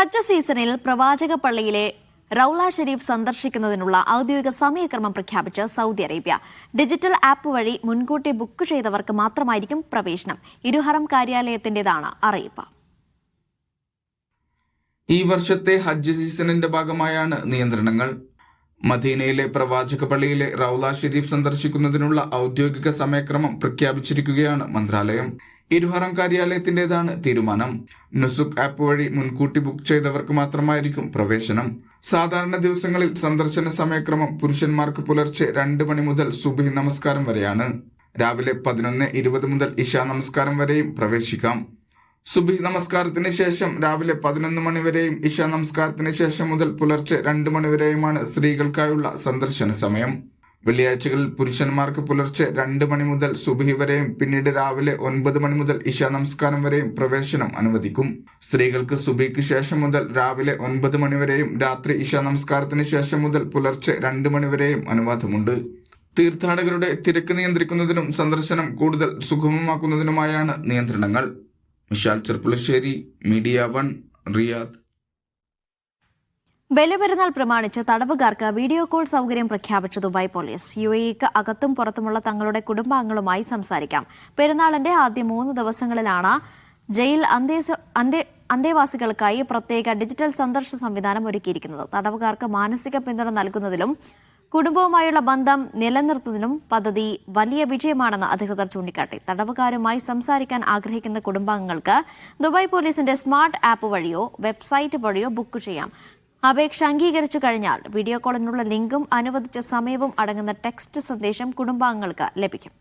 ഹജ്ജ് സീസണിൽ പ്രവാചക പള്ളിയിലെ റൌള ഷെരീഫ് സന്ദർശിക്കുന്നതിനുള്ള ഔദ്യോഗിക സമയക്രമം പ്രഖ്യാപിച്ച് സൗദി അറേബ്യ. ഡിജിറ്റൽ ആപ്പ് വഴി മുൻകൂട്ടി ബുക്ക് ചെയ്തവർക്ക് മാത്രമായിരിക്കും പ്രവേശനം. ഇരുഹറം കാര്യാലയത്തിന്റേതാണ് അറിയിപ്പ്. ഈ വർഷത്തെ ഹജ്ജ് സീസണിന്റെ ഭാഗമായാണ് നിയന്ത്രണങ്ങൾ. മദീനയിലെ പ്രവാചക പള്ളിയിലെ റൌള ഷെരീഫ് സന്ദർശിക്കുന്നതിനുള്ള ഔദ്യോഗിക സമയക്രമം പ്രഖ്യാപിച്ചിരിക്കുകയാണ് മന്ത്രാലയം. ഇരുഹറം കാര്യാലയത്തിന്റേതാണ് തീരുമാനം. നുസുക് ആപ്പ് വഴി മുൻകൂട്ടി ബുക്ക് ചെയ്തവർക്ക് മാത്രമായിരിക്കും പ്രവേശനം. സാധാരണ ദിവസങ്ങളിൽ സന്ദർശന സമയക്രമം പുരുഷന്മാർക്ക് പുലർച്ചെ 2 മണി മുതൽ സുബ്ഹി നമസ്കാരം വരെയാണ്. രാവിലെ 11:20 മുതൽ ഇശാ നമസ്കാരം വരെയും പ്രവേശിക്കാം. സുബ്ഹി നമസ്കാരത്തിന് ശേഷം രാവിലെ 11 മണി വരെയും ഇശാ നമസ്കാരത്തിന് ശേഷം മുതൽ പുലർച്ചെ 2 മണി വരെയുമാണ് സ്ത്രീകൾക്കായുള്ള സന്ദർശന സമയം. വെള്ളിയാഴ്ചകളിൽ പുരുഷന്മാർക്ക് പുലർച്ചെ 2 മണി മുതൽ സുബ്ഹി വരെയും പിന്നീട് രാവിലെ 9 മണി മുതൽ ഇശാ നമസ്കാരം വരെയും പ്രവേശനം അനുവദിക്കും. സ്ത്രീകൾക്ക് സുബ്ഹിക്ക് ശേഷം മുതൽ രാവിലെ 9 മണി വരെയും രാത്രി ഇശാ നമസ്കാരത്തിന് ശേഷം മുതൽ പുലർച്ചെ 2 മണി വരെയും അനുവാദമുണ്ട്. തീർത്ഥാടകരുടെ തിരക്ക് നിയന്ത്രിക്കുന്നതിനും സന്ദർശനം കൂടുതൽ സുഗമമാക്കുന്നതിനുമായാണ് നിയന്ത്രണങ്ങൾ. Mishal Cherpulassery, media 1, Riyadh. ബലിപെരുന്നാൾ പ്രമാണിച്ച് തടവുകാർക്ക് വീഡിയോ കോൾ സൗകര്യം പ്രഖ്യാപിച്ചു ദുബായ് പോലീസ്. UAEക്ക് അകത്തും പുറത്തുമുള്ള തങ്ങളുടെ കുടുംബാംഗങ്ങളുമായി സംസാരിക്കാം. പെരുന്നാളിന്റെ ആദ്യ 3 ദിവസങ്ങളിലാണ് ജയിൽ അന്തേവാസികൾക്കായി പ്രത്യേക ഡിജിറ്റൽ സന്ദർശന സംവിധാനം ഒരുക്കിയിരിക്കുന്നത്. തടവുകാർക്ക് മാനസിക പിന്തുണ നൽകുന്നതിലും കുടുംബവുമായുള്ള ബന്ധം നിലനിർത്തുന്നതിനും പദ്ധതി വലിയ വിജയമാണെന്ന് അധികൃതർ ചൂണ്ടിക്കാട്ടി. തടവുകാരുമായി സംസാരിക്കാൻ ആഗ്രഹിക്കുന്ന കുടുംബാംഗങ്ങൾക്ക് ദുബായ് പോലീസിന്റെ സ്മാർട്ട് ആപ്പ് വഴിയോ വെബ്സൈറ്റ് വഴിയോ ബുക്ക് ചെയ്യാം. അപേക്ഷ അംഗീകരിച്ചു കഴിഞ്ഞാൽ വീഡിയോ കോളിനുള്ള ലിങ്കും അനുവദിച്ച സമയവും അടങ്ങുന്ന ടെക്സ്റ്റ് സന്ദേശം കുടുംബാംഗങ്ങൾക്ക് ലഭിക്കും.